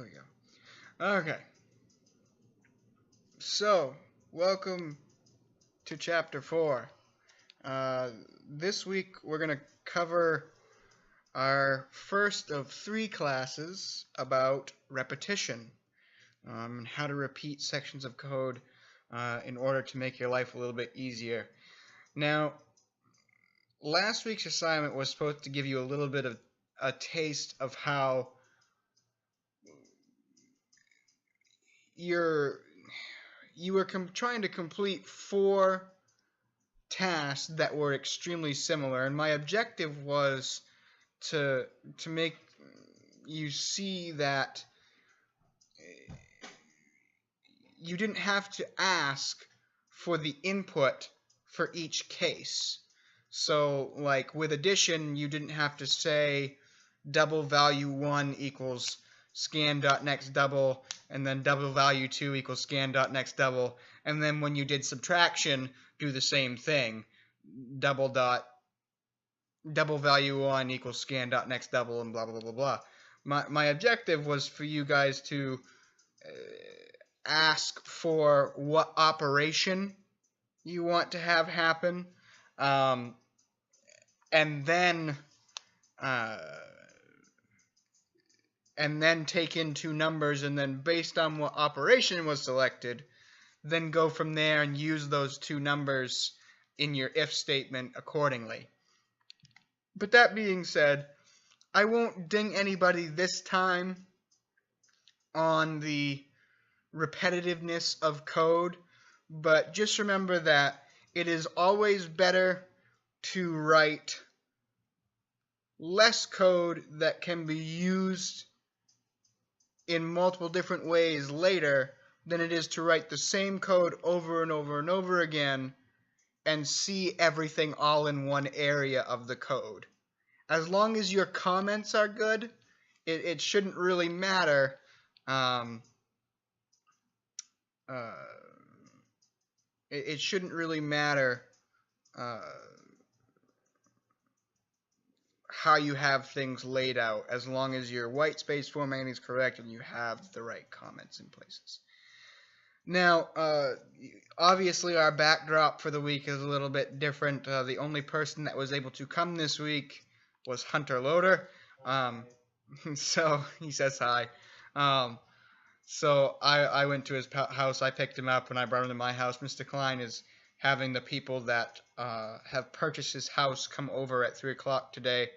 There we go. Okay. So, welcome to Chapter 4. This week we're going to cover our first of 3 classes about repetition, and how to repeat sections of code in order to make your life a little bit easier. Now, last week's assignment was supposed to give you a little bit of a taste of how you were trying to complete 4 tasks that were extremely similar, and my objective was to make you see that you didn't have to ask for the input for each case. So, like with addition, you didn't have to say double value 1 equals scan.next double, and then double value 2 equals scan.next double, and then when you did subtraction, do the same thing. Double value 1 equals scan.next double, and blah, blah, blah, blah. My objective was for you guys to ask for what operation you want to have happen, and then take in 2 numbers, and then based on what operation was selected, then go from there and use those 2 numbers in your if statement accordingly. But that being said, I won't ding anybody this time on the repetitiveness of code, but just remember that it is always better to write less code that can be used in multiple different ways later than it is to write the same code over and over and over again and see everything all in one area of the code. As long as your comments are good, it shouldn't really matter it shouldn't really matter how you have things laid out, as long as your white space formatting is correct and you have the right comments in places. Now, obviously our backdrop for the week is a little bit different. The only person that was able to come this week was Hunter Loader. So he says hi. So I went to his house, I picked him up, and I brought him to my house. Mr. Klein is having the people that have purchased his house come over at 3 o'clock today,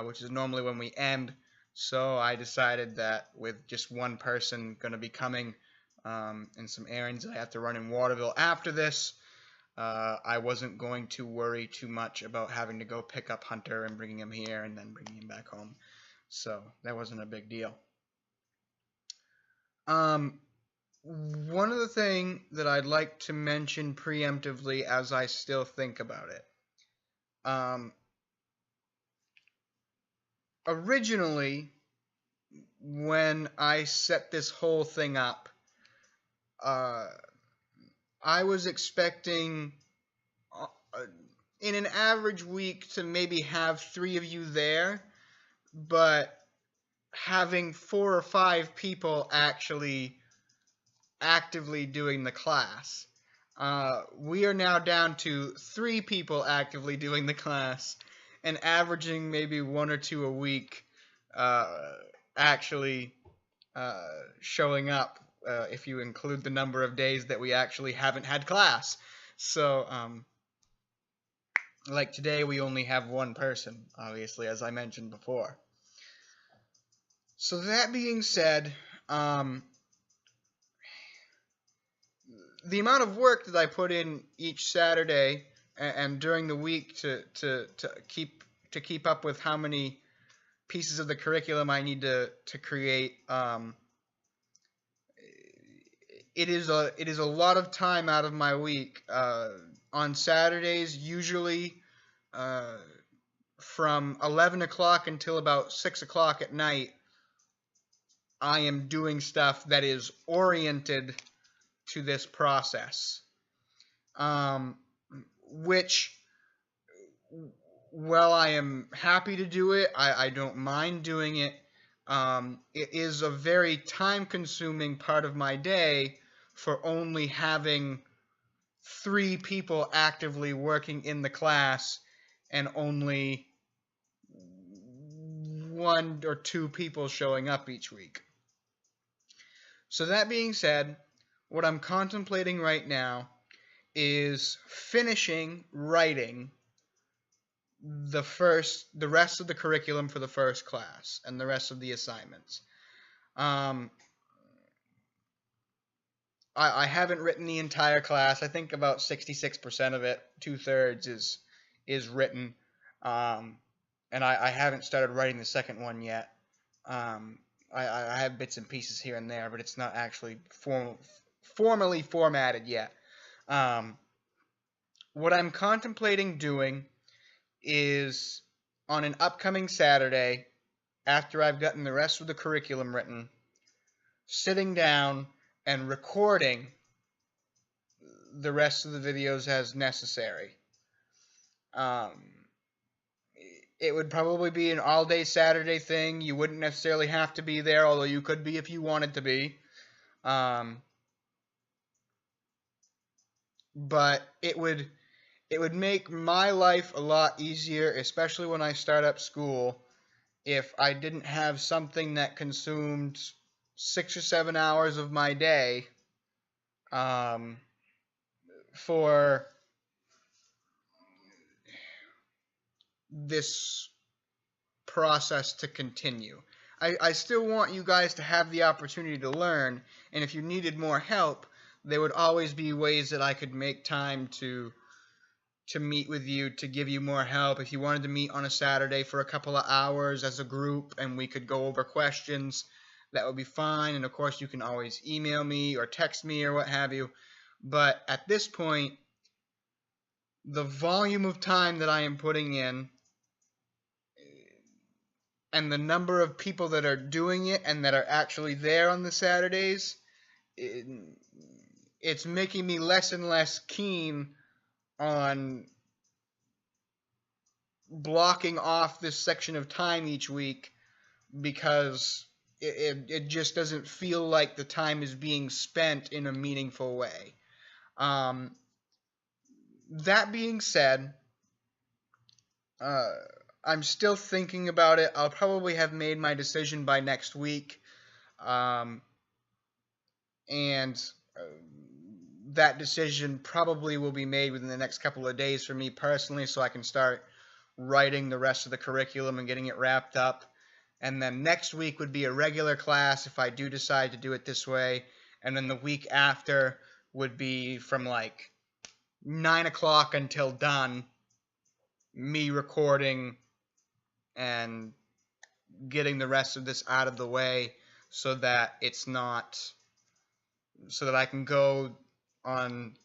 which is normally when we end. So I decided that with just one person going to be coming and some errands I have to run in Waterville after this, I wasn't going to worry too much about having to go pick up Hunter and bringing him here and then bringing him back home. So that wasn't a big deal. One other thing that I'd like to mention preemptively as I still think about it. Originally, when I set this whole thing up, I was expecting in an average week to maybe have 3 of you there, but having 4 or 5 people actually actively doing the class. We are now down to 3 people actively doing the class and averaging maybe 1 or 2 a week actually showing up, if you include the number of days that we actually haven't had class. So, like today we only have 1 person, obviously, as I mentioned before. So that being said, the amount of work that I put in each Saturday and during the week to keep up with how many pieces of the curriculum I need to create, it is a lot of time out of my week. On Saturdays, usually from 11 o'clock until about 6 o'clock at night, I am doing stuff that is oriented to this process, which, while I am happy to do it, I don't mind doing it. it is a very time-consuming part of my day for only having 3 people actively working in the class and only 1 or 2 people showing up each week. So that being said, what I'm contemplating right now is finishing writing the rest of the curriculum for the first class and the rest of the assignments. I haven't written the entire class. I think about 66% of it, 2/3 is written, and I haven't started writing the second one yet. I have bits and pieces here and there, but it's not actually formally formatted yet. What I'm contemplating doing is on an upcoming Saturday, after I've gotten the rest of the curriculum written, sitting down and recording the rest of the videos as necessary. It would probably be an all-day Saturday thing. You wouldn't necessarily have to be there, although you could be if you wanted to be. But it would make my life a lot easier, especially when I start up school, if I didn't have something that consumed 6 or 7 hours of my day for this process to continue. I still want you guys to have the opportunity to learn, and if you needed more help, there would always be ways that I could make time to meet with you, to give you more help. If you wanted to meet on a Saturday for a couple of hours as a group and we could go over questions, that would be fine. And of course, you can always email me or text me or what have you. But at this point, the volume of time that I am putting in and the number of people that are doing it and that are actually there on the Saturdays, it's making me less and less keen on blocking off this section of time each week, because it just doesn't feel like the time is being spent in a meaningful way. That being said, I'm still thinking about it. I'll probably have made my decision by next week, and that decision probably will be made within the next couple of days for me personally, so I can start writing the rest of the curriculum and getting it wrapped up. And then next week would be a regular class if I do decide to do it this way. And then the week after would be from like 9 o'clock until done, me recording and getting the rest of this out of the way so that it's not, so that I can go on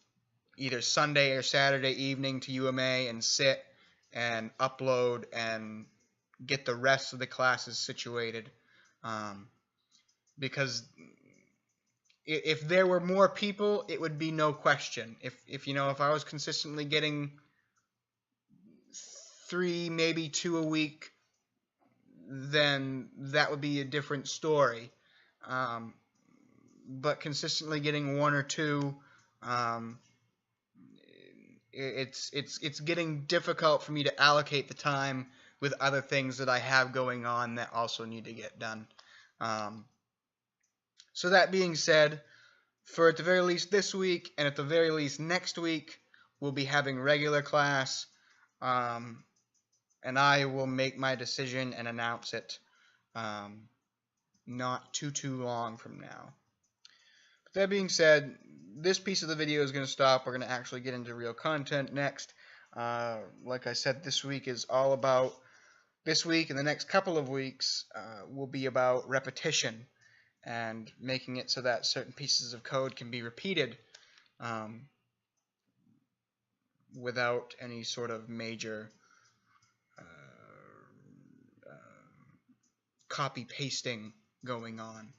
either Sunday or Saturday evening to UMA and sit and upload and get the rest of the classes situated. Because if there were more people, it would be no question. If I was consistently getting 3, maybe 2 a week, then that would be a different story. But consistently getting 1 or 2, it's getting difficult for me to allocate the time with other things that I have going on that also need to get done. So that being said, for at the very least this week and at the very least next week, we'll be having regular class, and I will make my decision and announce it not too long from now. But that being said, this piece of the video is going to stop. We're going to actually get into real content next. Like I said, this week is all about, this week and the next couple of weeks will be about repetition and making it so that certain pieces of code can be repeated without any sort of major copy pasting going on.